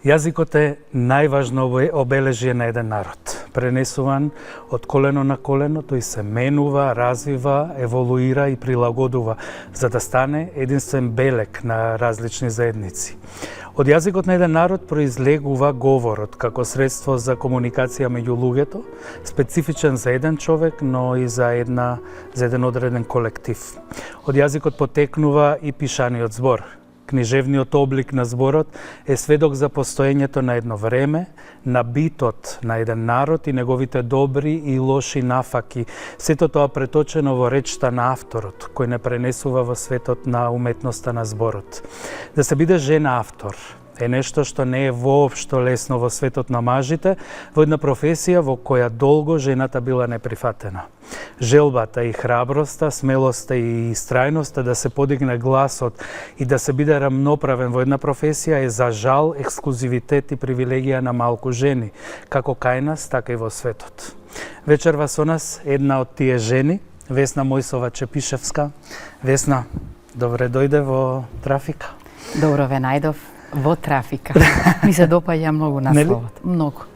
Јазикот е најважно обележје на еден народ. Пренесуван од колено на колено, тој се менува, развива, еволуира и прилагодува, за да стане единствен белег на различни заедници. Од јазикот на еден народ произлегува говорот како средство за комуникација меѓу луѓето, специфичен за еден човек, но и за еден одреден колектив. Од јазикот потекнува и пишаниот збор. Книжевниот облик на зборот е сведок за постоењето на едно време, на битот на еден народ и неговите добри и лоши нафаки, сето тоа преточено во речта на авторот, кој не пренесува во светот на уметноста на зборот. Да се биде жена автор е нешто што не е воопшто лесно во светот на мажите, во една професија во која долго жената била неприфатена. Желбата и храброста, смелоста и истрајноста да се подигне гласот и да се биде рамноправен во една професија е за жал ексклузивитет и привилегија на малку жени, како кај нас, така и во светот. Вечерва со нас една од тие жени, Весна Мојсова-Чепишевска. Весна, добре дојде во Трафика. Добро ве најдов во Трафика. Ми се допаѓа многу насловот. Многу.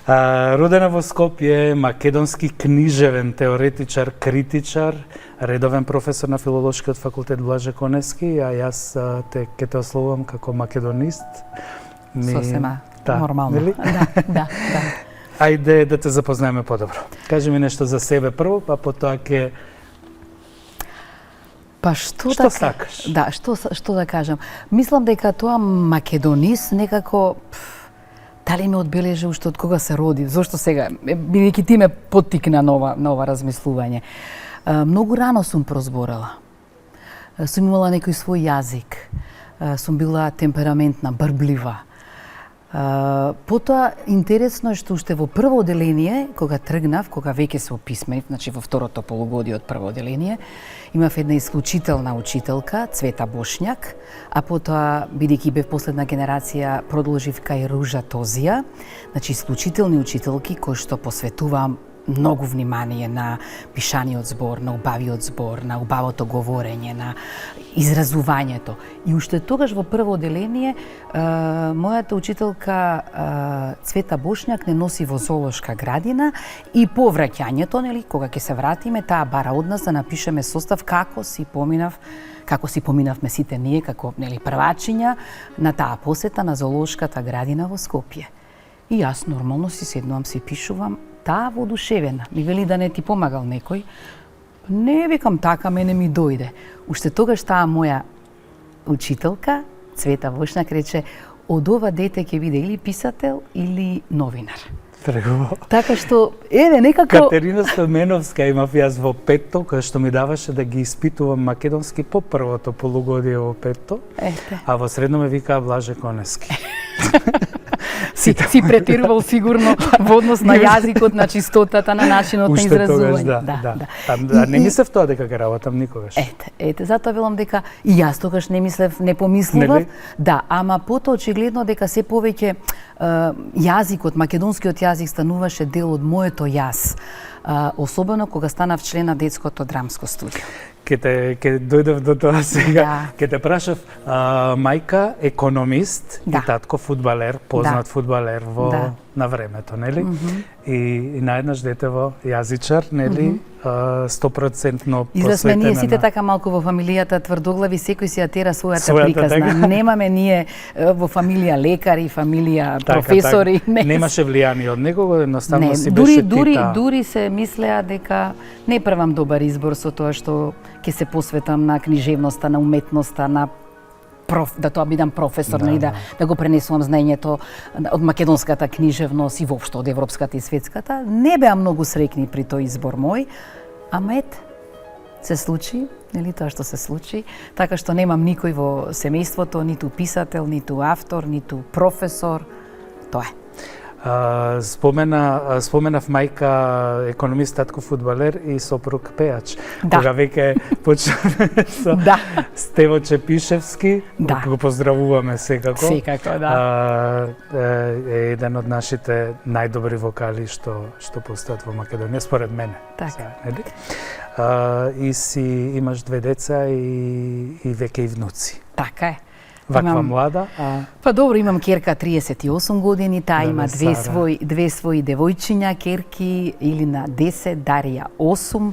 Родена во Скопје, македонски книжевен теоретичар, критичар, редовен професор на Филолошкиот факултет Блаже Коневски, а јас ке те ословувам како македонист. Сосема нормално. Да. Ајде да те запознаеме подобро. Кажи ми нешто за себе прво, па потоа ќе... Па што сакаш? Да, што да кажам. Мислам дека тоа македонист некако дали ме одбележи уште од кога се роди. Зошто сега? Бидејќи ти ме поттикна на ова размислување. Многу рано сум прозборела. Сум имала некој свој јазик. Сум била темпераментна, брблива. Потоа, интересно е што уште во прво оделение, кога тргнав, кога веќе се описмев, значи во второто полугодие од прво оделение, имав една исклучителна учителка, Цвета Бошњак, а потоа, бидејќи бев последна генерација, продолжив кај Ружа Тозија, значи исклучителни учителки кои што посветуваа многу внимание на пишаниот збор, на убавиот збор, на убавото говорење, на изразувањето. И уште тогаш во прво оделение, мојата учителка Цвета Бошњак не носи во зоолошка градина и по враќањето, нели, кога ќе се вратиме, таа бара од нас да напишеме состав како си поминавме сите ние како, нели, првачиња на таа посета на зоолошката градина во Скопје. И јас нормално си седнувам, си пишувам, таа воодушевена. Ми вели да не ти помагал некој. Не, викам така, мене ми дојде. Уште тогаш таа моја учителка, Цвета Бошњак, рече, од ова дете ќе биде или писател или новинар. Прегубаво. Така што, некако... Катерина Стоменовска имав јас во петто, кај што ми даваше да ги испитувам македонски по првото полугодие во петто, а во средно ме викаа Блаже Коневски. Си претерувал сигурно во однос на јазикот, на чистотата, на начинот на изразување. Да. Не мислев тоа дека ќе работам никогаш. Ете, затоа велам дека и јас тогаш не помислував. Да, ама потоа очигледно дека се повеќе јазикот, македонскиот јазик стануваше дел од моето јас. Особено кога станав член на детското драмско студио. Ке дојдев до тоа сега. Ке те прашав, мајка економист и татко фудбалер, познат фудбалер на времето, нели? И наеднаш детево јазичар, нели? 100% посветена. Излесме ние сите така малку во фамилијата тврдоглави, секој си ја тера својата приказна. Немаме ние во фамилија лекари, фамилија професори. Немаше влијание од некого, едноставно си беше ти таа. Дури се мислеа дека не правам добар избор со тоа што ќе се посветам на книжевноста, на уметноста, на да тоа бидам професор, да го пренесувам знаењето од македонската книжевност и воопшто од европската и светската. Не беа многу среќни при тој избор мој, Ама ет, се случи, нели тоа што се случи, така што немам никој во семејството, ниту писател, ниту автор, ниту професор, тоа е. Споменав мајка економист, татко фудбалер и сопруг пеач. Да. Кога веќе почнаме со Да. Стево Чепишевски, Да. го поздравуваме секако. Секако, да. Е еден од нашите најдобри вокали што постојат во Македонија, според мене. Така. Нели? И имаш 2 деца и веќе и внуци. Така е. Ваква млада, Па добро, имам керка 38 години, таа има две своји девојчиња, керки или на 10, Дарија 8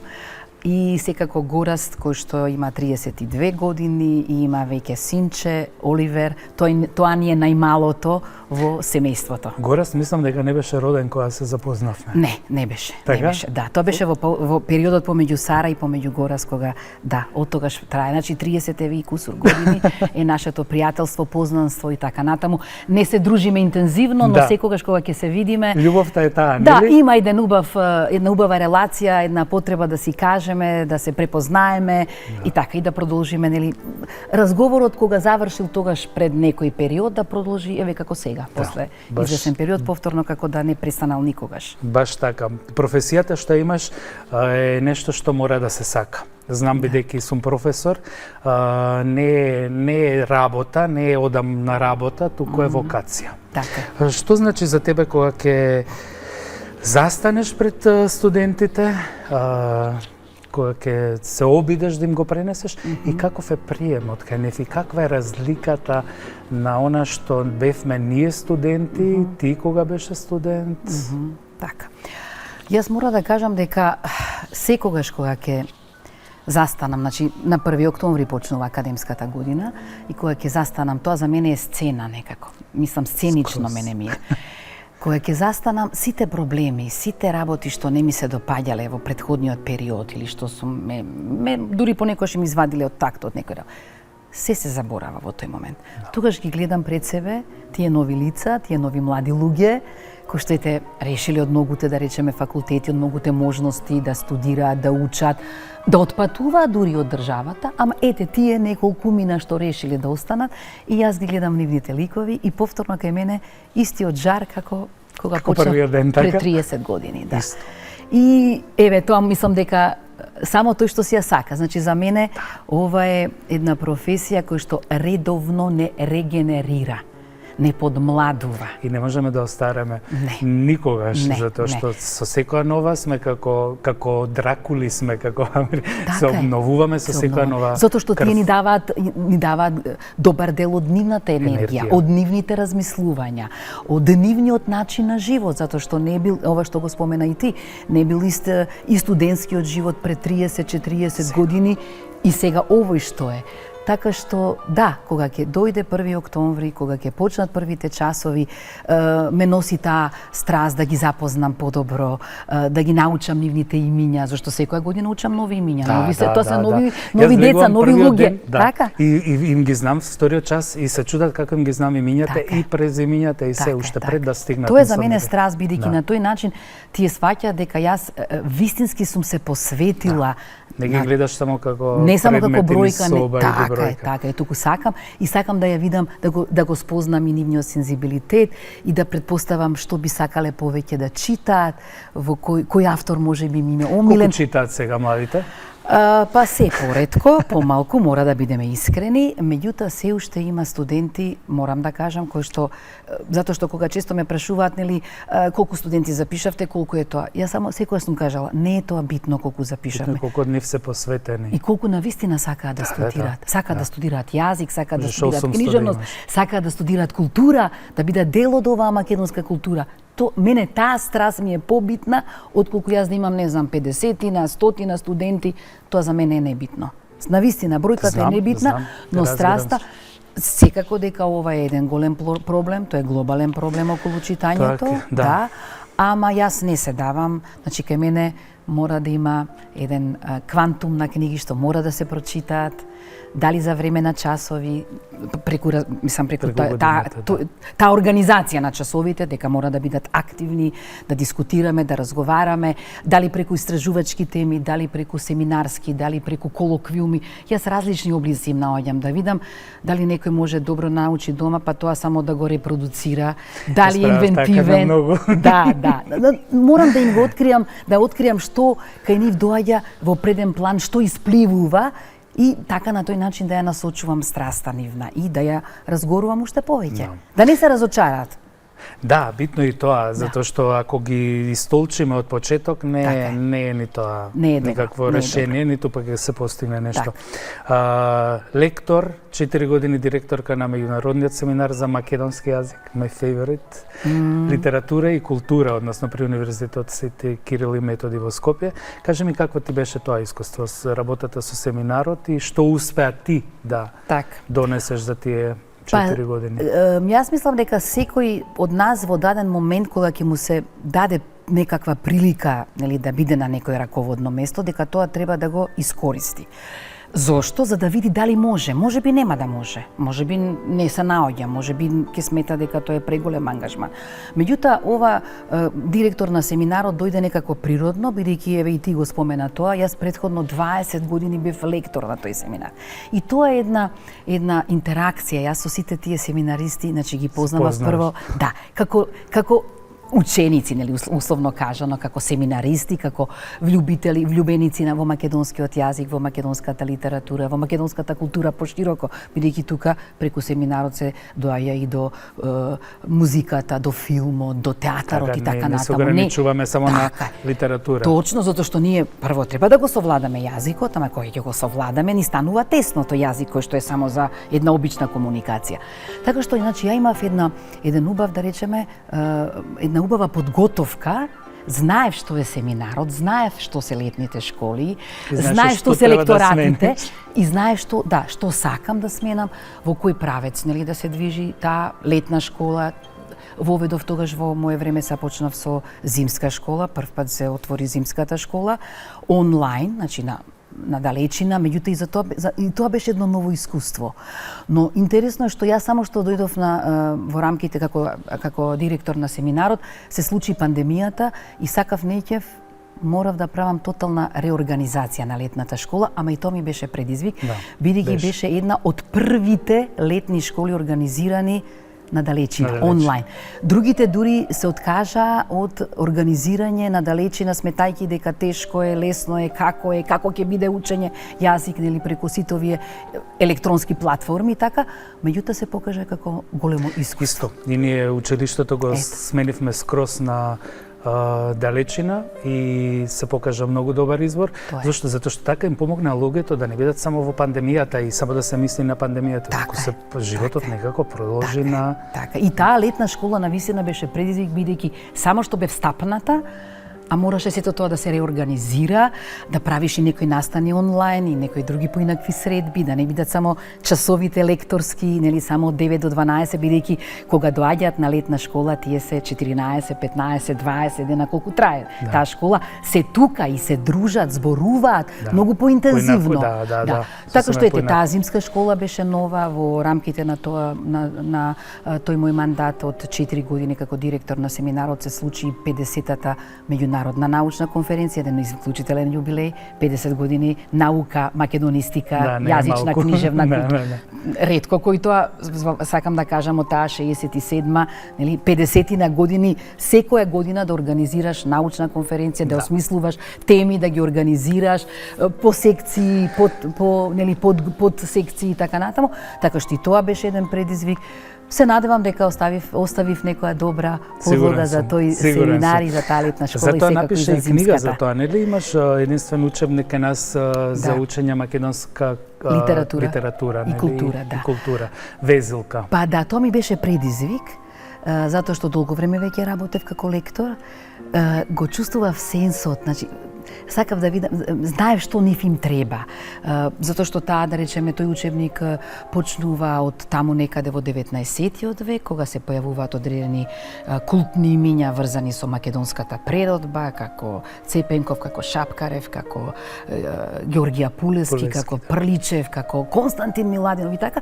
и секако Гораст кој што има 32 години и има веќе синче, Оливер, тоа ни е најмалото во семејството. Гораст мислам дека не беше роден кога се запознавме. Не беше. Така? Не беше. Да, тоа беше во периодот помеѓу Сара и помеѓу Гораст кога од тогаш трае, значи 30 и кусур години е нашето пријателство, познанство и така натаму. Не се дружиме интензивно, но секогаш кога ќе се видиме, љубовта е таа, нели? Да, има една убава релација, една потреба да си кажеме, да се препознаеме и така и да продолжиме, нели, разговорот кога завршил тогаш пред некој период да продолжи еве како сега, после извесен период повторно како да не престанал никогаш. Баш така. Професијата што имаш е нешто што мора да се сака. Знам бидејќи сум професор, не е работа, не е одам на работа, туку е вокација. Така. Што значи за тебе кога ќе застанеш пред студентите, кога ќе се обидеш да им го пренесеш и каков е приемот кај нив и каква е разликата на она што бевме ние студенти, ти кога беше студент? Така. Јас мора да кажам дека секогаш кога ќе застанам, значи на 1 октомври почнува академската година и кога ќе застанам, тоа за мене е сцена некако. Мислам сценично мене ми е. Кога ќе застанам, сите проблеми, сите работи што не ми се допаѓале во претходниот период или што сум дури понекогаш ми извадиле од тактот некој се заборава во тој момент. Тогаш ги гледам пред себе тие нови лица, тие нови млади луѓе кои што решили од многуте, да речеме, факултети, од многуте можности да студираат, да учат, да отпатуваат дури од државата, ама тие неколкумина што решили да останат и јас ги гледам нивните ликови и повторно кај мене истиот жар како кога почнав пред 30 години, да. Исто. И тоа мислам дека само тој што си ја сака. Значи за мене ова е една професија која што редовно не регенерира, не подмладува. И не можеме да остареме никогаш, затоа што со секоја нова сме како Дракули сме, како се обновуваме со секоја нова. Затоа што тие ни даваат добар дел од нивната енергија, од нивните размислувања, од нивниот начин на живот, затоа што не бил ова што го спомена и ти, не бил и студентскиот живот пред 30-40 години и сега овој што е. Така што, да, кога ќе дојде 1 октомври, кога ќе почнат првите часови, ме носи таа страст да ги запознам подобро, да ги научам нивните имиња, зашто секоја година учам нови имиња, тоа се нови деца, нови луѓе. Така? И им ги знам вториот час и се чудат како им ги знам имињата и презимињата и се уште пред да стигнат. Тоа е за мене страст, бидејќи на тој начин тие сваќаат дека јас вистински сум се посветила. Не ги гледаш само како не само како бројка, така е, туку сакам да ја видам, да го спознам и нивниот сензибилитет и да предпоставам што би сакале повеќе да читаат, во кој автор може би ми омилен. Колку читаат сега младите? Па се поретко, помалку, мора да бидеме искрени, меѓутоа се уште има студенти, морам да кажам, кои што затоа што кога често ме прашуваат, нели, колку студенти запишавте, колку е тоа. Јас само секогаш сум кажала, не е тоа битно колку запишавме. Колку од нив се посветени. И колку навистина сакаат да студираат. Сакаат да студираат јазик, сакаат да студираат книжевност, сакаат да студираат култура, да бидат дел од оваа македонска култура. Мене таа страст ми е побитна отколку јас да имам, не знам, 50-тина, 100-тина студенти, тоа за мене е небитно. Навистина, бројката е небитна, но страста секако дека ова е еден голем проблем, тоа е глобален проблем околу читањето, да, ама јас не се давам, значи кај мене мора да има еден квантум на книги што мора да се прочитаат Дали за време на часови, преку годината, таа организација на часовите, дека мора да бидат активни, да дискутираме, да разговараме, дали преку истражувачки теми, дали преку семинарски, дали преку колоквиуми. Јас различни облици им наоѓам, да видам дали некој може добро научи дома, па тоа само да го репродуцира, дали е инвентивен. Да. Морам да им го откријам, да откријам што кај нив доаѓа во преден план, што испливува, и така на тој начин да ја насочувам страста нивна и да ја разгорувам уште повеќе. Да не се разочараат. Да, битно и тоа, затоа што ако ги истолчиме од почеток, не е ни тоа никакво решение, ниту пак ќе се постигне нешто. Лектор, 4 години директорка на меѓународниот семинар за македонски јазик, my favorite, литература и култура, односно при Универзитетот Свети Кирил и Методи во Скопје. Кажи ми какво ти беше тоа искуство, работата со семинарот и што успеа ти да донесеш за тие 4 години? Јас мислам дека секој од нас во даден момент кога ќе му се даде некаква прилика, нели, да биде на некој раководно место, дека тоа треба да го искористи. Зошто? За да види дали може. Може би нема да може. Може би не се наоѓа, може би ќе смета дека тоа е преголем ангажман. Меѓутоа, ова директор на семинарот дојде некако природно, бидејќи еве и ти го спомена тоа, јас претходно 20 години бев лектор на тој семинар. И тоа е една интеракција. Јас со сите тие семинаристи, значи ги познавав прво, како ученици, нели, условно кажано, како семинаристи, како влюбеници во македонскиот јазик, во македонската литература, во македонската култура пошироко, бидејќи тука преку семинарот се доаѓа и до музиката, до филмот, до театарот и така натаму. Не се ограничуваме само на литература. Точно, затоа што ние прво треба да го совладаме јазикот, ама кога ќе го совладаме, ни станува тесното јазик кој што е само за една обична комуникација. Така што, иначе, ја имав еден убав, да речеме, една убава подготовка, знаев што е семинарот, знаев што се летните школи, знаев што се лекторатите и знаев што сакам да сменам, во кој правец, нели, да се движи таа летна школа. Воведов тогаш во мое време се почнав со зимска школа, првпат се отвори зимската школа онлайн, значи на далечина, меѓутоа и тоа беше едно ново искуство. Но интересно е што јас само што дојдов во рамките како директор на семинарот, се случи пандемијата и сакав неќев морав да правам тотална реорганизација на летната школа, ама и тоа ми беше предизвик, бидејќи беше една од првите летни школи организирани на далечина, онлайн. Другите дури се откажа од организирање на далечина, сметајќи дека тешко е, лесно е, како ќе биде учење јазик, нели, преку сите овие електронски платформи и така, меѓутоа се покажа како големо искуство. И ние училиштето го сменивме скрос на далечина и се покажа многу добар избор. Зошто? Затоа што така им помогна луѓето да не бидат само во пандемијата и само да се мисли на пандемијата, туку животот некако продолжи на... Така. И таа летна школа навистина беше предизвик, бидејќи само што бев стапната, а мораше сето тоа да се реорганизира, да правиш и некои настани онлайн и некои други поинакви средби, да не бидат само часовите лекторски, нели, само од 9 до 12, бидејќи кога доаѓаат на летна школа, тие се 14, 15, 20 дена колку трае таа школа, се тука и се дружат, зборуваат многу поинтензивно. Така што ете, таа зимска школа беше нова во рамките на тоа на тој мој мандат од 4 години како директор на семинарот се случи 50-та меѓународна научна конференција, еден исклучителен јубилеј, 50 години наука, македонистика, јазична, книжевна култура. Ретко кој тоа, сакам да кажам, од таа 67-ма, нели, 50-ти на години, секоја година да организираш научна конференција, да осмислуваш теми, да ги организираш по секции, под секции и така натаму. Така што и тоа беше еден предизвик. Се надевам дека оставив некоја добра подлога за тој семинар и за таа летна школа и секако и за напиша и зимската. книга за тоа, нели? Имаш единствен учебник кај нас за учење македонска литература и култура, и култура. Везилка. Па да, тоа ми беше предизвик, затоа што долго време веќе работев како лектор, го чувствував сенсот, значи сакав да видам, знаев што нив им треба. Затоа што таа, да речеме, тој учебник почнува од таму некаде во 19-тиот век, кога се појавуваат одредени култни имиња врзани со македонската природба, како Цепенков, како Шапкарев, како Ѓорѓи Апулески, како Прличев, како Константин Миладинов и така,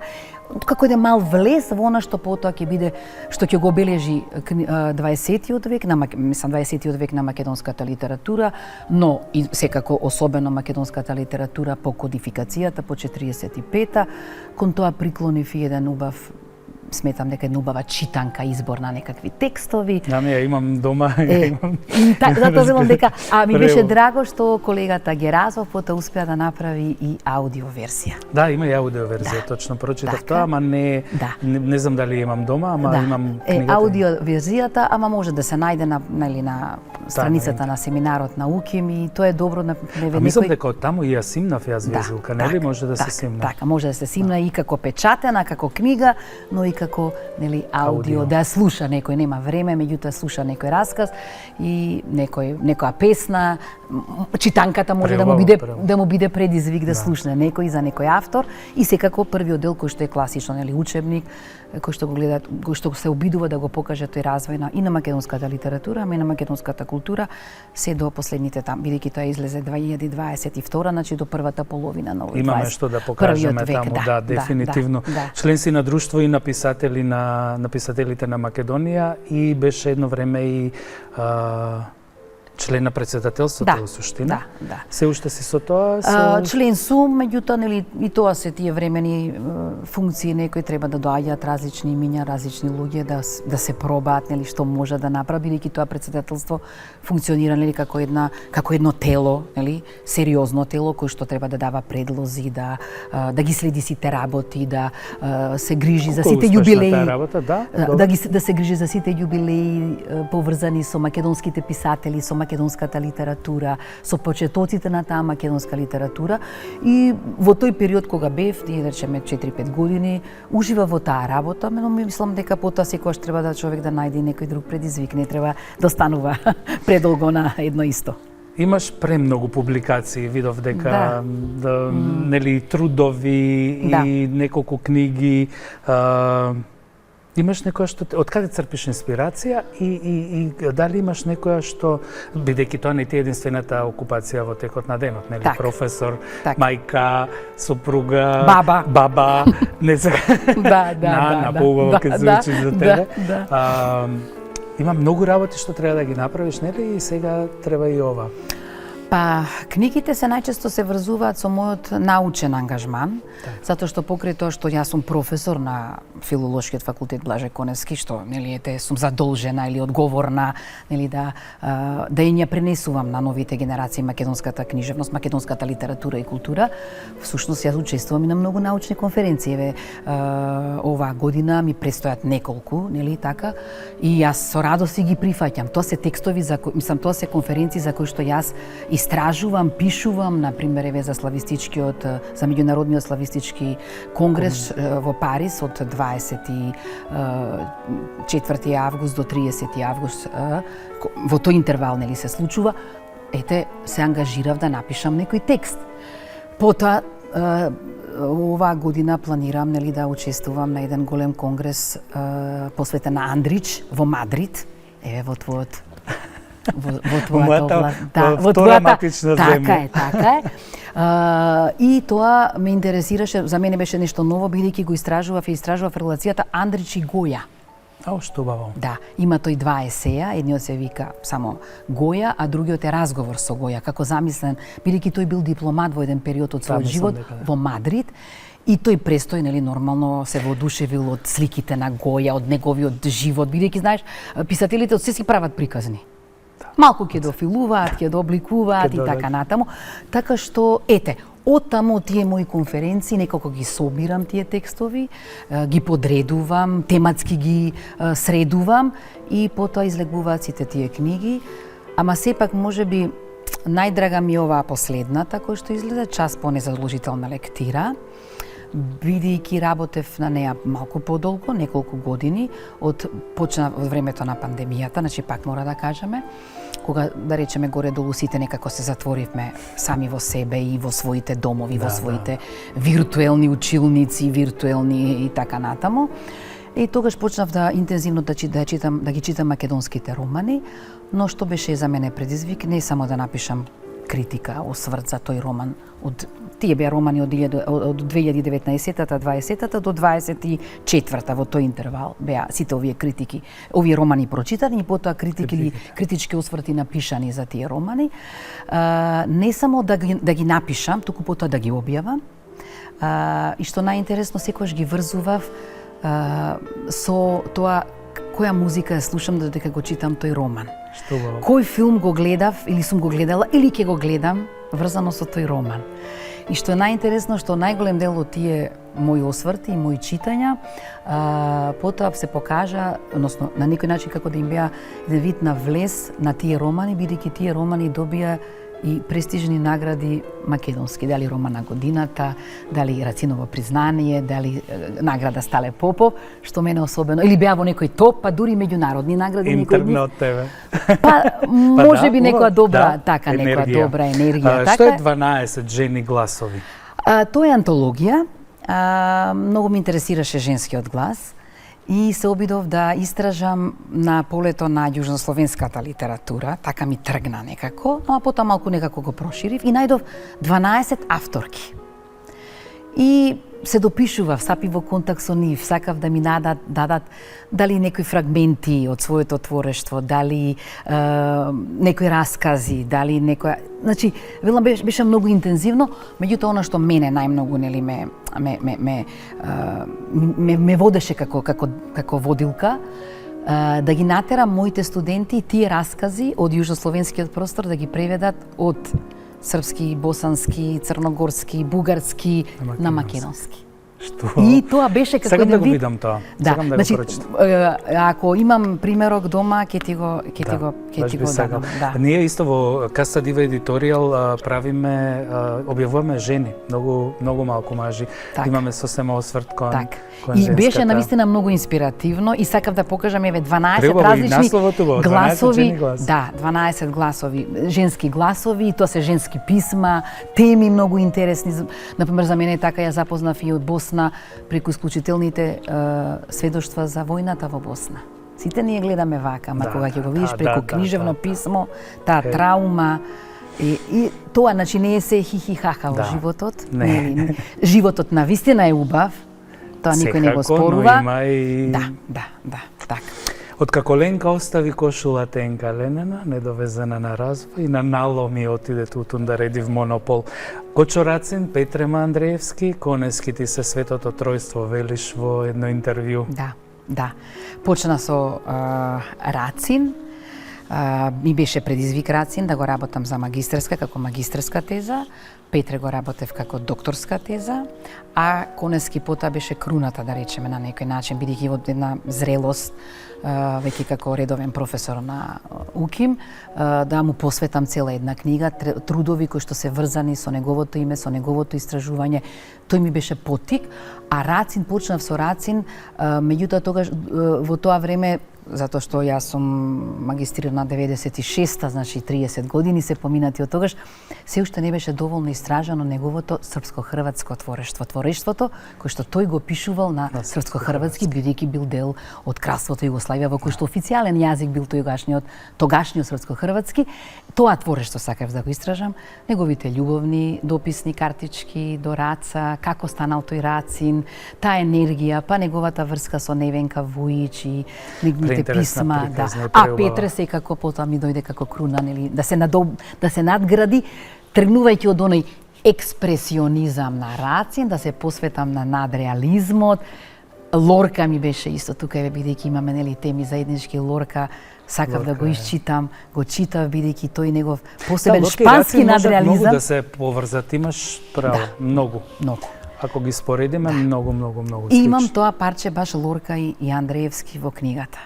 како еден мал влез во она што потоа ќе биде, што ќе го обележи 20-тиот век, мислам 20-тиот век на македонската литература, но и секако особено македонската литература по кодификацијата по 45-та, кон тоа приклонив и еден убав, сметам дека една убава читанка, избор на некакви текстови. Ја имам дома, имам. Затоа велам дека, ми беше драго што колегата Геразов потоа успеа да направи и аудио версија. Да, има и аудио верзија, точно прочитав тоа, ама не знам дали имам дома, ама имам книгата. Аудио верзијата, ама може да се најде на страницата на семинарот на УКИМ и тоа е добро на мислам дека од таму и ја симнав јас везилка, нели може да се симна. Така, може да се симна и како печатена, како книга, но и како аудио, да слуша некој, нема време, меѓутоа слуша некој расказ и некоја песна, читанката може да му биде предизвик да слушне некој за некој автор и секако првиот дел кој што е класично, учебник, кој што го гледа, кој што се обидува да го покаже тој развој и на македонската литература, ама и на македонската култура, се до последните там, бидејќи тоа излезе 2022, значи до првата половина на овој 21 век. Имаме што да покажеме таму, да, дефинитивно. Член си на друштво и на писателите на Македонија и беше едно време и член на председателството во суштина. Да. Се уште си со тоа? Член сум, меѓутоа и тоа се тие времени функции, некои треба да доаѓаат различни имиња, различни луѓе да се пробаат што може да направи, бидејќи тоа председателство функционира како едно тело, сериозно тело кој што треба да дава предлози, да ги следи сите работи, да се грижи за сите јубилеи. Да се грижи за сите јубилеи поврзани со македонските писатели, со македонската литература, со почетоците на таа македонска литература и во тој период кога бев, да речеме 4-5 години, ужива во таа работа, но мислам дека потоа секогаш треба да човек да најде некој друг предизвик, не треба да останува предолго на едно исто. Имаш премногу публикации, видов дека трудови и неколку книги. Имаш некоја што од каде црпиш инспирација и дали имаш некоја што, бидејќи тоа не ти е единствената окупација во текот на денот, нели? Професор, мајка, сопруга, баба, не знам. На поубаво ке звучи за тебе. Има многу работи што треба да ги направиш, нели? И сега треба и ова. Па, книгите се најчесто се врзуваат со мојот научен ангажман, затоа што покрај тоа што јас сум професор на Филолошкиот факултет Блаже Коневски, што сум задолжена или одговорна да ја пренесувам на новите генерации македонската книжевност, македонската литература и култура. Всушност јас учествувам и на многу научни конференции. Оваа година ми престојат неколку, така, и јас со радост си ги прифаќам. Тоа се текстови тоа се конференции за кои што јас истражувам, пишувам, например, за за меѓународниот славистички конгрес во Париз од 24 август до 30 август. Во тој интервал се случува, се ангажирав да напишам некој текст. Потоа оваа година планирам да учествувам на еден голем конгрес посветен на Андрич во Мадрид, во твојот во твојата матична земја. Така е. И тоа ме интересираше, за мене беше нешто ново, бидејќи го истражував релацијата Андрич и Гоја. Што убаво. Да, има тој два есеја, едниот се вика само Гоја, а другиот е разговор со Гоја, како замислен, бидејќи тој бил дипломат во еден период од својот живот во Мадрид. И тој престој, нормално се воодушевил од сликите на Гоја, од неговиот живот, бидејќи, знаеш, писателите од се си прават приказни. Малку ќе дофилуваат, ќе дообликуваат и така натаму. Така што, од таму тие мои конференции, некако ги собирам тие текстови, ги подредувам, тематски ги средувам и потоа излегуваат сите тие книги. Ама сепак, можеби, најдрага ми оваа последната, која што излезе, час по незадолжителна лектира, бидејќи работев на неа малку подолго, неколку години, почна од времето на пандемијата, значи пак мора да кажеме, кога, да речеме, горе-долу сите некако се затворивме сами во себе и во своите домови, во своите виртуелни училници, виртуелни и така натаму. И тогаш почнав да интензивно да ги читам македонските романи, но што беше за мене предизвик, не само да напишам критика, осврт за тој роман. Тие беа романи од 2019-та, 20-та до 24-та, во тој интервал беа сите овие критики, овие романи прочитани и потоа критички осврти напишани за тие романи. Не само да ги напишам, туку потоа да ги објавам. И што најинтересно, секогаш ги врзував со тоа која музика ја слушам додека го читам тој роман. Кој филм го гледав или сум го гледала или ќе го гледам врзано со тој роман. И што е најинтересно, што најголем дел од тие мои осврти и мои читања потоа се покажа, односно на некој начин како да им беа еден вид на влез на тие романи, бидејќи тие романи добија и престижни награди македонски, дали роман на годината, дали Рациново признание, дали награда Стале Попов, што мене особено, или беа во некој топ, па дури меѓународни награди. Интерна од тебе. Па може би некоја добра, така, некоја добра енергија. Што е 12 жени гласови? Тоа е антологија. Многу ме интересираше женскиот глас и се обидов да истражам на полето на јужнословенската литература, така ми тргна некако, а потоа малку некако го проширив и најдов 12 авторки. И се допишував, сапи во контакт со нив, сакав да ми дадат дали некои фрагменти од своето творештво, дали некои раскази, дали некоја... Значи, велам, беше многу интензивно, меѓутоа она што мене најмногу нели ме водеше како водилка, да ги натерам моите студенти тие раскази од јужнословенскиот простор да ги преведат од српски, босански, црногорски, бугарски на македонски. Што? И тоа беше како еден вид. Сакам да го вид... видам тоа. Да, Сакам да значи, го прочитам. Ако имам примерок дома, ќе ти го дадам. Да. Ние исто во Каста Дива Едиторијал правиме, објавуваме жени, многу малку мажи. Так. Имаме сосема осврт кон И женската. беше навистина многу инспиративно и сакав да покажам 12 Требало различни гласови, 12 гласови, женски гласови, и тоа се женски писма, теми многу интересни. Например, за мене така ја запознав и од Босна преку исклучителните сведоштва за војната во Босна. Сите ние гледаме вака, ама кога ќе го видиш преку книжевно писмо, таа траума, и тоа, значи, не е се хихи-хаха во животот. Не. Животот навистина е убав, тоа никој не го спорува. Има и... Да, така. Откако Ленка остави кошула тенка ленена, недовезена на развој, и на наломи отиде тутун да реди в Монопол. Кочо Рацин, Петрема Андреевски, конески ти се светото тројство, велиш во едно интервју. Да. Почна со Рацин. Ми беше предизвик Рацин да го работам за магистерска, како магистерска теза. Петре го работев како докторска теза, а конески потоа беше круната, да речеме, на некој начин, бидејќи од една зрелост, веќе како редовен професор на УКИМ, да му посветам цела една книга, трудови кои што се врзани со неговото име, со неговото истражување. Тој ми беше потик, а Рацин, почнав со Рацин, меѓутоа тогаш во тоа време, затоа што јас сум магистрирана 96-та, значи 30 години се поминати од тогаш, се уште не беше доволно истражано неговото српско-хрватско творештво. Творештвото кој што тој го пишувал на српско-хрватски, бидејќи бил дел од кралството Југославија, во кој што официјален јазик бил тогашниот српско-хрватски. Тоа творештво сакав да го истражам, неговите љубовни дописни картички до Раца, како станал тој Рацин, таа енергија, па неговата врска со Невенка Вујич и неговите писма, а Петре секако потоа ми дојде како круна, нели, да се надгради, тргнувајќи од оној експресионизам на Рацин, да се посветам на надреализмот. Лорка ми беше исто тука, бидејќи имаме, нели, теми заеднички. Лорка сакав да го исчитам, го читав бидејќи тој негов посебен шпански надреализам. Многу да се поврзат, имаш право, многу. Ако ги споредиме, многу И имам тоа парче баш Лорка и Андреевски во книгата.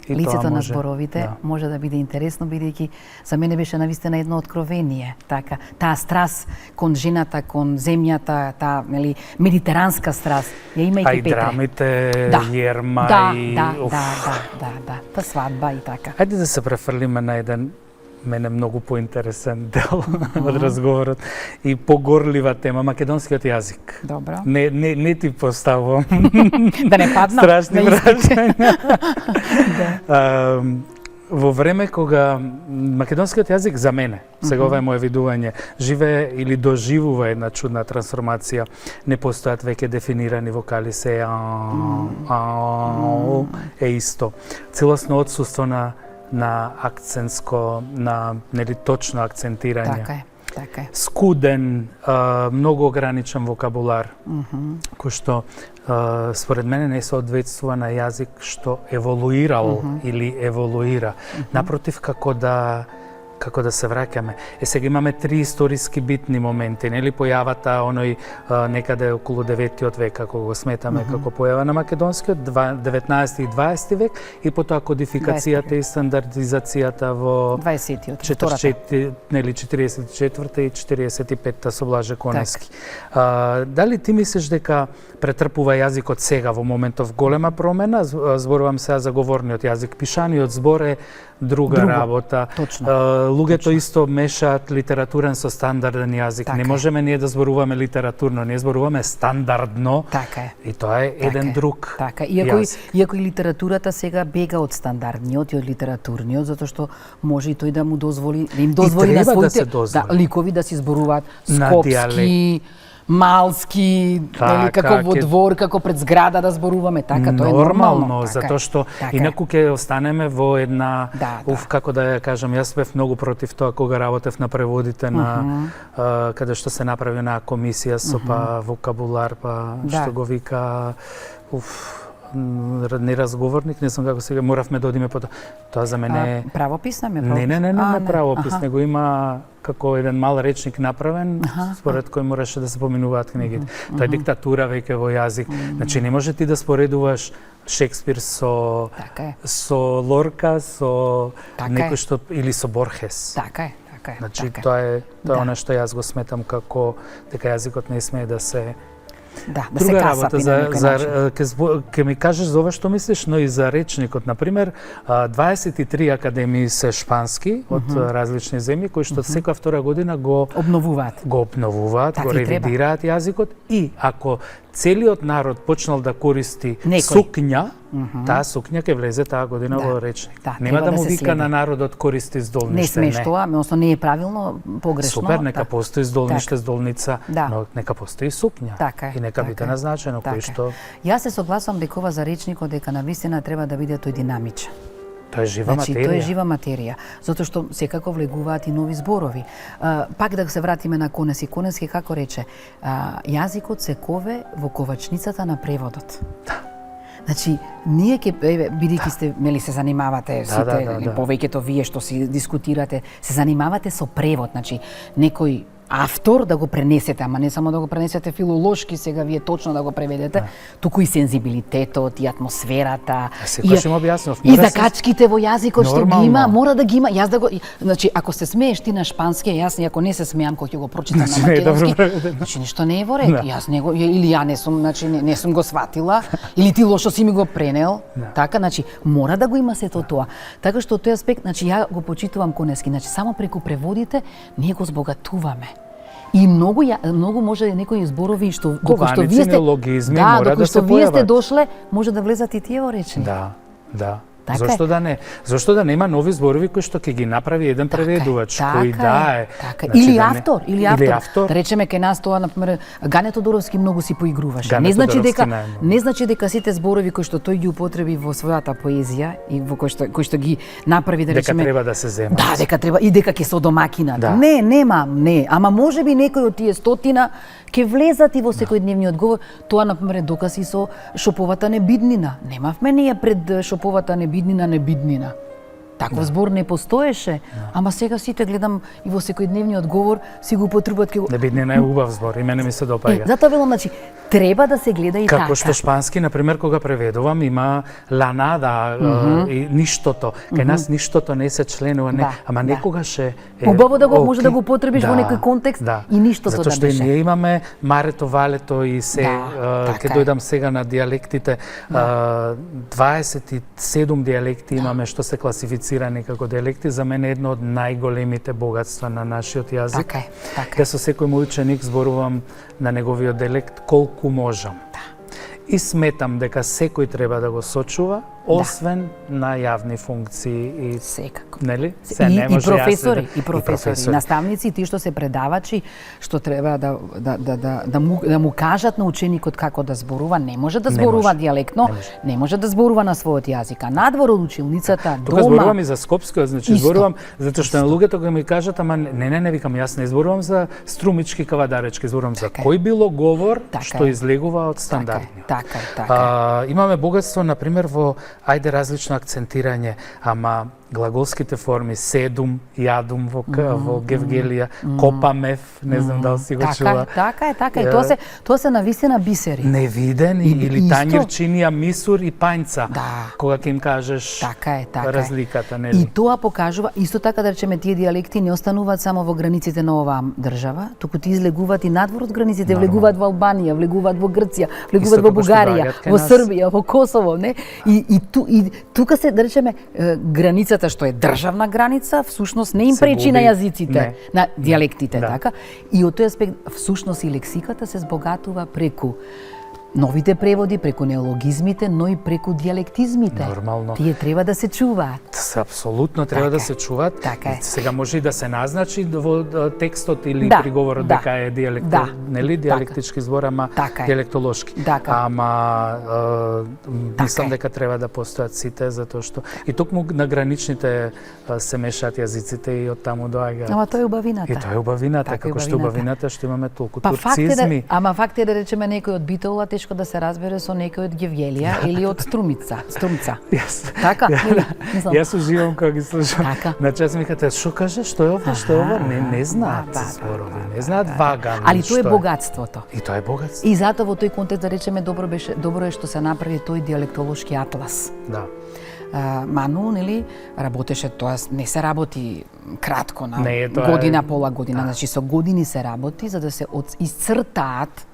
Лицето на зборовите може да биде интересно, бидејќи за мене беше навистина едно откровение, така, таа страст кон жената, кон земјата, таа, нели, медитеранска страст, ја има и Петре. А и драмите, Јерма и... Да, па свадба и така. Хајде да се префрлиме на еден мене многу поинтересен дел од разговорот и погорлива тема, македонскиот јазик. Добро. Не ти поставувам Да не падна страшни на испит. прашања. Во време кога македонскиот јазик за мене, сега ова е моje видување, живее или доживува една чудна трансформација. Не постојат веќе дефинирани вокали, се е исто. Целосно отсуство на акцентско, на нели точно акцентирање. Така е. Скуден, многу ограничен вокабулар, кој што според мене не соодветствува на јазик што еволуирал или еволуира. Напротив, како да се враќаме. Сега имаме три историски битни моменти, нели појавата оној некаде околу 9 век, како го сметаме како појава на македонскиот, 19 и 20 век, и потоа кодификацијата и стандардизацијата во 20-тиот, нели 44 и 45 со Блаже Конески. Дали ти мислиш дека претрпува јазикот сега во моментов голема промена? Зборувам сега за говорниот јазик. Пишаниот збор е друга работа. Точно. Луѓето исто мешаат литературен со стандарден јазик. Не можеме ние да зборуваме литературно, ние зборуваме стандардно. Така е. И тоа е еден друг. Така. Иако и литературата сега бега од стандардниот и од литературниот, затоа што може и тој да му дозволи, да им дозволи на своите ликови да си зборуваат скопски, малски, нели, како во двор, како пред зграда да зборуваме, така, тоа е нормално. Затоа што инаку ќе останеме во една, како да ја кажам, јас бев многу против тоа кога работев на преводите на каде што се направи на комисија со вокабулар, што го вика неразговорник, не знам како сега, моравме да одиме по тоа за мене. Правопис не Не правопис, него има како еден мал речник направен, според кој мораше да се поминуваат книгите. Тоа е диктатура веќе во јазик. Значи не може ти да споредуваш Шекспир со Лорка, со некој што или со Борхес. Така е. Значи тоа е она што јас го сметам како дека јазикот не смее да се се касапи на некој начин. Ке ми кажеш за ова што мислиш, но и за речникот. Например, 23 академии се шпански од различни земји, кои што секоја втора година го обновуваат, го ревидираат јазикот, и ако целиот народ почнал да користи сукња, таа сукња ќе влезе таа година во речник. Нема да му вика на народот користи здолниште. Не смеш тоа, односно не е правилно, погрешно. Супер, нека постои здолниште, здолница, но нека постои сукња. И нека биде назначено кој што. Јас се согласувам дека ова за речникот дека навистина треба да биде тој динамичен. Тоа е жива материја. Тоа е жива материја, затоа што секако влегуваат и нови зборови. Пак да се вратиме на Конески. Конески како рече, јазикот се кове во ковачницата на преводот. Значи, ние бидејќи сте, мели, се занимавате сите, повеќето вие што си дискутирате, се занимавате со превод, значи некој автор да го пренесете, ама не само да го пренесете филолошки, сега вие точно да го преведете, туку и сензибилитетот, и атмосферата, и закачките во јазикот што ги има, мора да ги има. Јас да го, значи, ако се смееш ти на шпански, јас ако не се смеам кога ќе го прочитам на македонски, значи нешто не е во ред. Јас него или ја не сум, значи не сум го сватила, или ти лошо си ми го пренел. Така, значи мора да го има сето тоа. Така што тој аспект, значи ја го почитувам Конески, значи само преку преводите ние го збогатуваме. И многу може некои зборови што доколку вие сте логизми мора да се појават. Вие сте дошле, може да влезат и тие во речник. Да. Зошто да не? Зошто да нема нови зборови кои што ќе ги направи еден преведувач, кој е. Или автор. Да речеме кај нас тоа, например, Гане Тодоровски многу си поигруваше. Не значи дека сите зборови кои што тој ги употреби во својата поезија и во кои што ги направи, да речеме, дека треба да се земат. Да, дека треба и дека ќе се одомакинат. Не, ама можеби некој од тие стотина ќе влезат и во секојдневниот говор. Тоа, например, доказ и со шоповата небиднина. Немавме ние пред шоповата небиднина. Таков збор не постоеше, ама сега сите гледам и во секојдневниот говор си го употребуваат. Небиднина е убав збор, и мене ми се допаѓа. Затоа велам, значи, треба да се гледа и така. Како што шпански, например, кога преведувам, има ланада и ништото. Кај нас ништото не се членува, ама некогаш е убаво да го може да го употребиш во некој контекст и ништото да беше. Затоа што ние имаме марето, валето и се, ќе дојдам сега на дијалектите, 27 дијалекти имаме што се класифицираат кодифицирани како дијалекти, за мене е едно од најголемите богатства на нашиот јазик. Така е, така е. Јас со секој мој ученик зборувам на неговиот дијалект колку можам. И сметам дека секој треба да го сочува, освен на јавни функции и секако. Нели? И професори, и професори, наставници, тие што се предавачи, што треба да му кажат на ученикот како да зборува, не може да зборува дијалектно, не може да зборува на својот јазик, а надвор од училницата, дома. Тука зборувам и за скопскиот, значи зборувам затоа што на луѓето кога ми кажат, ама не викам, јас не зборувам за струмички кавадаречки, зборувам за кој било говор што излегува од стандардниот. Така. Имаме богатство на пример во ајде различно акцентирање, ама глаголските форми седум, јадум во Гевгелија, копамев, не знам дали си го чула. Така е. Тоа се навистина бисери. Невидени или тањирчинија, мисур и пањца. Да. Кога ќе им кажеш разликата, нели? И тоа покажува исто така да речеме тие дијалекти не остануваат само во границите на оваа држава, туку ти излегуваат и надвор од границите, влегуваат во Албанија, влегуваат во Грција, влегуваат во Бугарија, во Србија, во Косово, не? И тука се да речеме границата што е државна граница, всушност не им пречи на јазиците, на дијалектите, така? И од тој аспект, всушност и лексиката се збогатува преку новите преводи, преку неологизмите, но и преку дијалектизмите. Нормално. Тие треба да се чуваат. Апсолутно треба да се чуваат. Така е. Сега може и да се назначи во текстот или приговорот дека е дијалект, нели дијалектички збор, ама дијалектолошки. Ама мислам дека треба да постојат сите, затоа што и токму на граничните се мешаат јазиците и од таму доаѓаат. Ама тоа е убавината. И тоа е убавината, како што убавината што имаме толку турцизми. Факт е да речеме некој од Битола тешко да се разбере со некој од Гевгелија или од Струмица. Така? Јас уживам кога ги слушам. На час ми кажат, што каже, што е ова, што е ова? Не знаат зборови, не знаат ваган. Али тоа е богатството. И тоа е богатство. И затоа во тој контекст да речеме добро е што се направи тој дијалектолошки атлас. Да. Ману, нели, работеше, тоа не се работи кратко на година, пола година, значи со години се работи за да се исцртаат,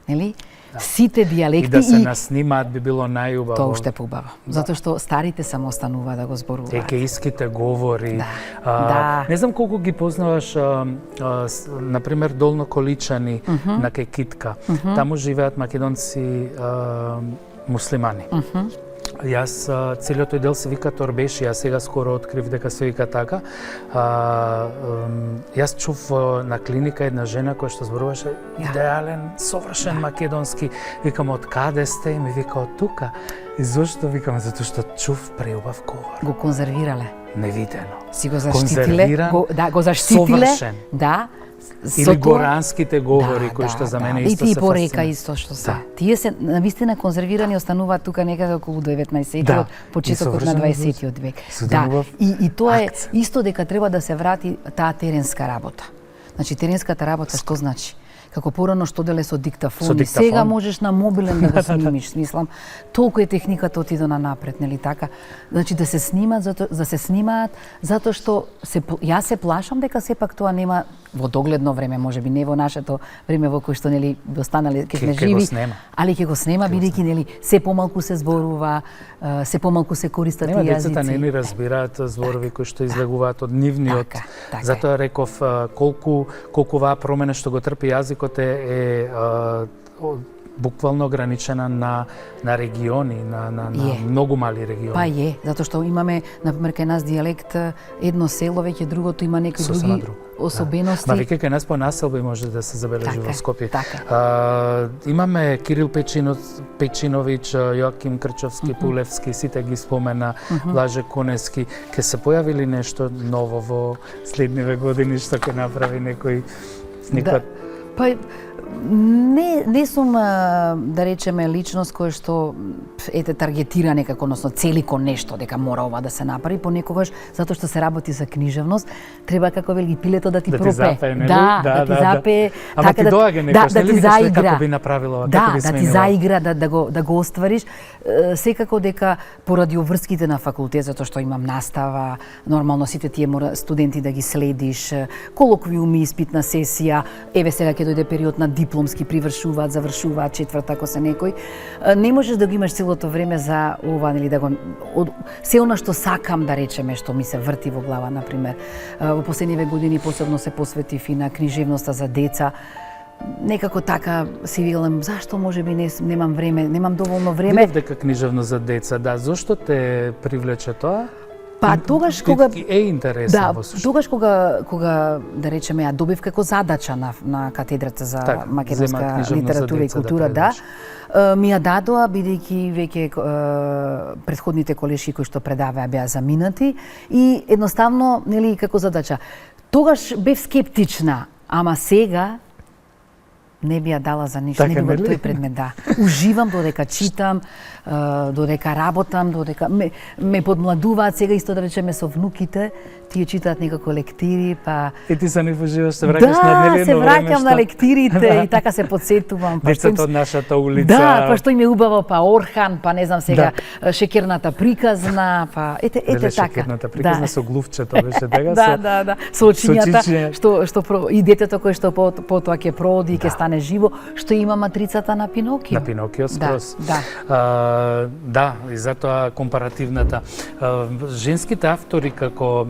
нели, сите дијалекти и да се наснимаат би било најубаво. Тоа уште поубаво. Затоа што старите само останува да го зборуваат. Егеиските говори. Не знам колку ги познаваш на пример Долноколичани на Кекитка. Таму живеат македонци муслимани. Јас целиот тој дел се вика Торбеши, јас сега скоро открив дека се вика така. Јас чув на клиника една жена која што зборуваше идеален, совршен македонски. Викам, од каде сте? И ми вика, од тука. И зошто? Викам, затоа што чув преубав говор. Го конзервирале. Невидено. Си го заштитиле. Го заштитиле. Совршен. Да. Или горанските говори кои што за мене исто се фасцинираат. И порека исто што се. Тие се навистина конзервирани, остануваат тука некаде околу 19-тиот, почетокот на 20-тиот век. И тоа е исто дека треба да се врати таа теренска работа. Значи теренската работа што значи? Како порано што деле со диктафон. Сега можеш на мобилен да го снимиш, смислам. Толку е техниката отиде на напред, нели така? Значи да се снимаат, затоа што јас се плашам дека сепак тоа нема во догледно време, можеби не во нашето време во кој што нели би останале ке сме живи, али ќе го снема бидејќи нели се помалку се зборува, се помалку се користат и јазици. Децата не ни разбираат зборови кои што излегуваат од нивниот. Затоа реков колку оваа промена што го трпи јазикот е буквално ограничена на региони, на многу мали региони. Па е, затоа што имаме, например, кај нас дијалект едно село, веќе другото има некои други особености. Ма веќе кај нас по населби може да се забележи во Скопје. Имаме Кирил Печиновиќ, Јоаким Крчовски, Пулевски, сите ги спомена, Блаже Конески. Ке се појави ли нешто ново во следниве години што ќе направи некој? Па не сум, да речеме, личност која што таргетира некако, односно цели кон нешто, дека мора ова да се направи, понекогаш, затоа што се работи за книжевност, треба како вели пилето да ти пропе. Да ти запее, нели? Да ти запее. Ама ти доаѓа некојаш, нели викаш како би направила, како би сменила. Да ти заигра, да го оствариш. Секако дека поради обврските на факултет, затоа што имам настава, нормално сите тие студенти да ги следиш, колоквиуми, испитна сесија, еве сега ќе дојде период на дипломски привршуваат, завршуваат четврта ако се некој. Не можеш да го имаш целото време за ова, нели, да го се она што сакам да речеме, што ми се врти во глава, например. Во последниве години посебно се посветив и на книжевноста за деца. Некако така си велам, зашто можеби немам време, немам доволно време. Видов дека книжевно за деца, да, зошто те привлече тоа? Па тогаш кога е интересно да, во сушта. тогаш кога да речеме ја добив како задача на катедрата за така, македонска литература и култура, да. Ми ја дадоа бидејќи веќе претходните колеши кои што предаваа беа заминати и едноставно, нели, како задача. Тогаш бев скептична, ама сега не би ја дала за ништо, така, не би тој предмет, да. Уживам додека читам, додека работам, додека ме подмладуваат сега исто да речеме со внуките, тие читаат некако лектири, па И ти се не воживаш, се враќаш на да, дневно се време, враќам на лектирите и така се подсетувам. Децата од нашата улица. Да, па што им е убаво, па Орхан, па не знам сега, шекерната приказна, па ете така. Шекерната приказна со глувчето беше така. Да, со очињата, очиња. што и детето кое што потоа ќе проди и ќе стане живо, што има матрицата на Пинокио. На Пинокио скроз. Да. И затоа компаративната. Женските автори како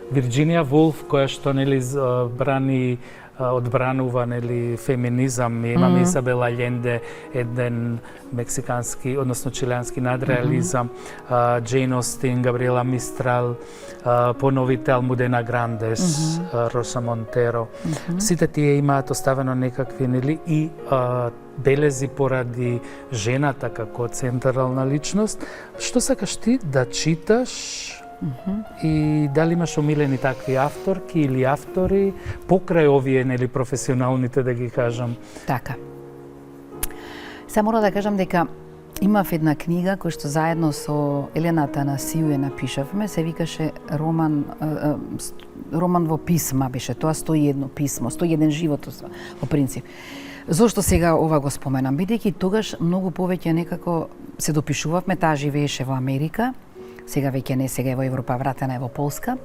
Вирџинија Вулф, која што нели одбранува нели феминизам, имаме Изабела Алленде, еден мексикански, односно чилиански надреализам, Джейн Остин, Габриела Мистрал, поновите Алмудена Грандес, Роса Монтеро. Сите тие имаат оставено некакви нели и белези поради жената како централна личност. Што сакаш ти да читаш? И дали имаш омилени такви авторки или автори покрај овие нели професионалните, да ги кажам? Така. Се мора да кажам дека имав една книга која што заедно со Елена Танасију ја напишавме, се викаше роман во писма беше, тоа 101 писмо, 101 живот во принцип. Зошто сега ова го споменам? Бидејќи тогаш многу повеќе некако се допишувавме, таа живееше во Америка, сега веќе не, сега е во Европа, вратена е во Полска,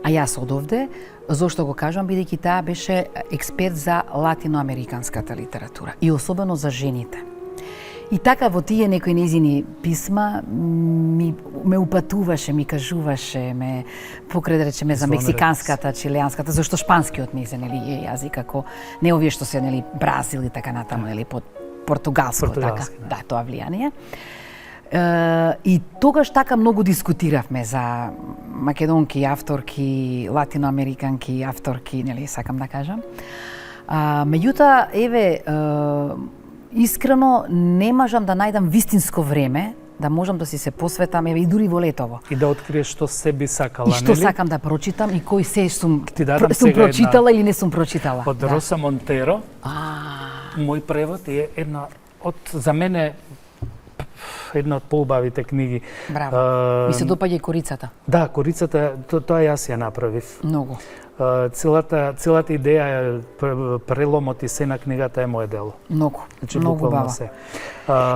а јас одовде. Зошто го кажам? Бидејќи таа беше експерт за латиноамериканската литература и особено за жените. И така во тие некои незини писма ме упатуваше, ми кажуваше, покрај да речеме за мексиканската, чилианската, зашто шпанскиот незин е јазик, како не овие што се нели Бразил и така натаму, нели под португалско така. Да, тоа влијание. И тогаш така многу дискутиравме за македонки авторки, латиноамериканки авторки, нели сакам да кажам. Меѓутоа, еве, искрено не можам да најдам вистинско време да можам да си се посветам, еве и дури во летово. И да откриеш што се би сакала, нели? И што сакам да прочитам и кој се сум една... прочитала или не сум прочитала. Од Роса Монтеро. Мој превод е една од, за мене, една од поубавите книги. Браво. Ми се допаѓа и Корицата. Да, Корицата, тоа јас ја направив. Многу. Целата идеја е преломот и се на книгата е мое дело. Многу, значи, многу бава. се.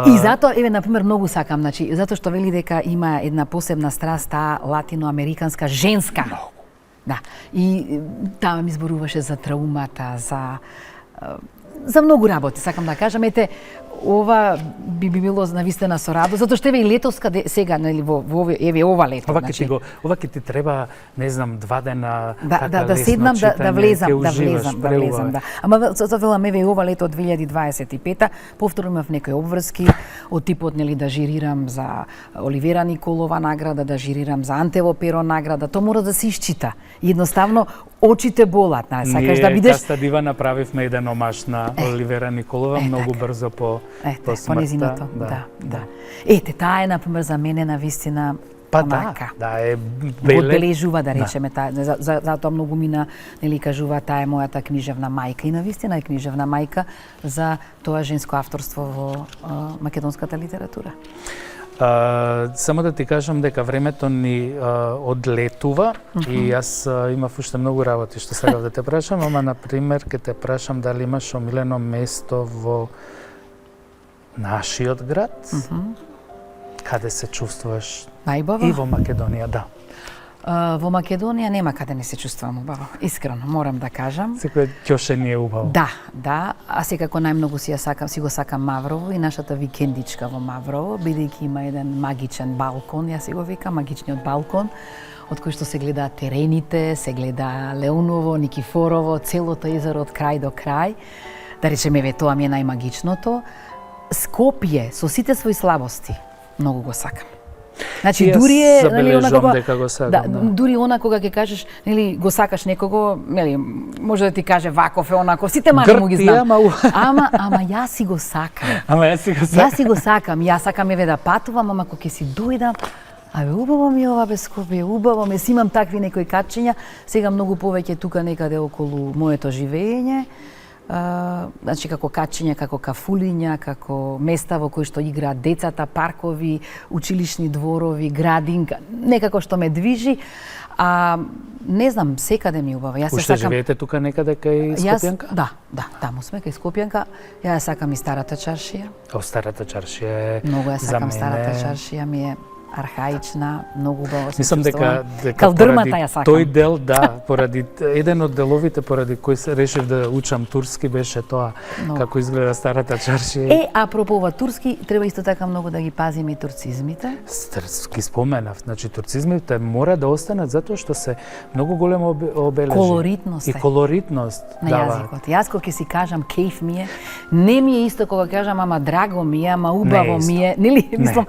И затоа, еве, например, многу сакам, значи, затоа што вели дека има една посебна страст, таа латиноамериканска женска. Многу. Да. И таа ми зборуваше за траумата, за многу работи, сакам да кажам. Ете, ова би било навистина со радост, затоа што еве и летовска сега, нели, во еве ова лето, значи. Ова ќе ти треба, не знам, 2 дена да седнам, да влезам, да. Ама велам, еве ова лето од 2025 повторно имав некои обврски од типот, нели, да жирирам за Оливера Николова награда, да жирирам за Антево Перо награда, тоа мора да се исчита. И едноставно очите болат, сакаш да бидеш. Ние Каста Дива направивме еден омаш на Оливера Николова многу брзо по смртта. Да. Ете, таа е, например, за мене навистина мајка. Да, е одбележува, да речеме, затоа многу мина, нели, кажува, таа е мојата книжевна мајка и навистина е книжевна мајка за тоа женско авторство во македонската литература. Само да ти кажам дека времето ни одлетува и јас имав уште многу работи што сакав да те прашам, ама на пример ќе те прашам дали имаш омилено место во нашиот град? Каде се чувствуваш? Најбава? И во Македонија, да. Во Македонија нема каде не се чувствувам убаво. Искрено, морам да кажам. Секој ќоше не е убаво. Да, а секако најмногу си го сакам Маврово и нашата викендичка во Маврово, бидејќи има еден магичен балкон, јас си го викам, магичниот балкон, од кој што се гледаат терените, се гледа Леоново, Никифорово, целото езеро од крај до крај. Да речеме, тоа ми е најмагичното. Скопје, со сите своји слабости, многу го сакам. Значи, дури е, дека го сакам, да, дури она кога ќе кажеш, нели, го сакаш некого, нели, може да ти каже ваков е онако, сите мани му ги знам. Ама јас си го сакам. Јас си го сакам, јас сакам еве да патувам, ама кога ќе си дојдам, убаво ми е ова без Скопје, убаво ми, си имам такви некои качења, сега многу повеќе тука некаде околу моето живење. Значи како качења, како кафулиња, како места во кои што играат децата, паркови, училишни дворови, градинка, некако што ме движи. Не знам, секаде ми е убаво. Јас Уште живеете тука некаде кај Скопјанка? Да, таму сме кај Скопјанка. Јас сакам и Старата чаршија. Старата чаршија е многу ја сакам за Старата чаршија, ми е архаична, многу убаво се мислам дека калдрмата ја сакам. Тој дел, да, поради еден од деловите поради кои се решив да учам турски беше тоа како изгледа Старата чаршија. Апропо ова турски, треба исто така многу да ги пазиме и турцизмите. Ги споменав, значи турцизмите мора да останат затоа што се многу големо обележи. Колоритност и колоритност на јазикот. Јас кога ќе си кажам кејф ми е, не ми е исто кога кажам ама драго ми е, ама убаво ми е, нели, мислам.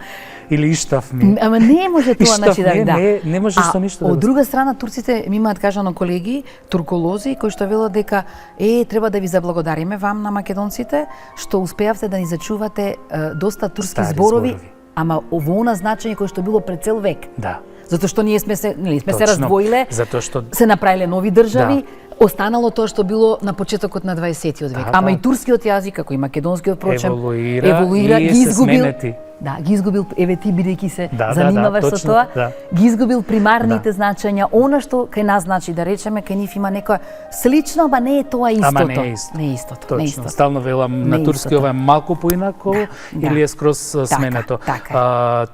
Или иштав ми. Ама не може тоа, значи да. Не може со ништо да. Од друга страна турците ми имаат кажано колеги, турколози кои што велат дека треба да ви заблагодариме вам на македонците што успеавте да ни зачувате доста турски зборови, ама во она значење кој што било пред цел век. Да. Затоа што ние сме се раздвоиле, затоа што се направиле нови држави. Останало тоа што било на почетокот на 20-тиот век. Ама и турскиот јазик, како и македонскиот, прочем, еволуира, ги изгубил. Да, ги изгубил, еве ти бидејќи се занимаваш со тоа, ги изгубил примарните значења, она што кај нас значи да речеме, кај нив има некоја слично, ама не е тоа истото. Ама не е исто. Не е истото. Точно, стално велам на турски ова е малку поинако или е скроз сменето.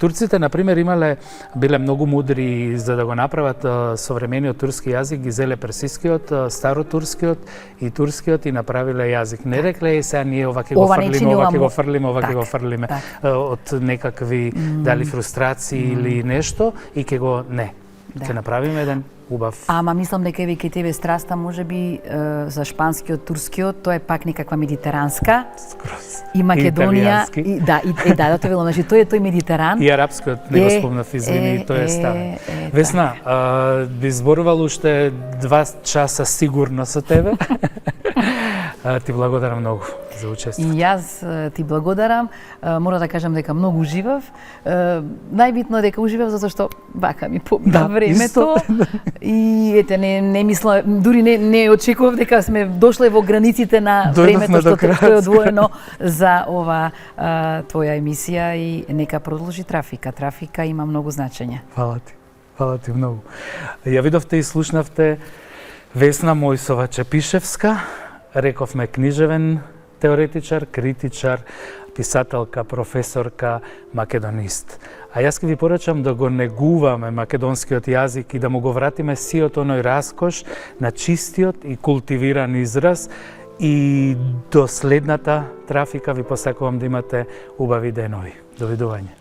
Турците на пример биле многу мудри за да го направат современиот турски јазик, ги зеле персискиот, старотурскиот и турскиот и направиле јазик. Не рекле сега ние ова ќе го фрлиме, ова ќе го фрлиме од некакви дали фрустрации или нешто и ќе го ќе направиме еден убав. Ама мислам дека еве кај тебе страста можеби за шпанскиот, турскиот, тоа е пак некаква медитеранска. Скроз. И Македонија, да, тоа велам, значи тој Медитеран. И арапскиот не го спомнав, извини, тоа е ставен. Весна, би зборувал уште 2 часа сигурно со тебе. Ти благодарам многу за учество. И јас ти благодарам. Мора да кажам дека многу уживав. Најбитно е дека уживав затоа што бака ми помина времето. И ете не мисла, дури не очекував дека сме дошле во границите на времето што е одвоено за ова твоја емисија и нека продолжи Трафика. Трафика има многу значење. Фала ти многу. Ја видовте и слушнавте Весна Мојсова Чепишевска, рековме книжевен теоретичар, критичар, писателка, професорка, македонист. А јас ќе ви порачам да го негуваме македонскиот јазик и да му го вратиме сиот оној раскош на чистиот и култивиран израз. И до следната Трафика ви посакувам да имате убави денови. Довидување.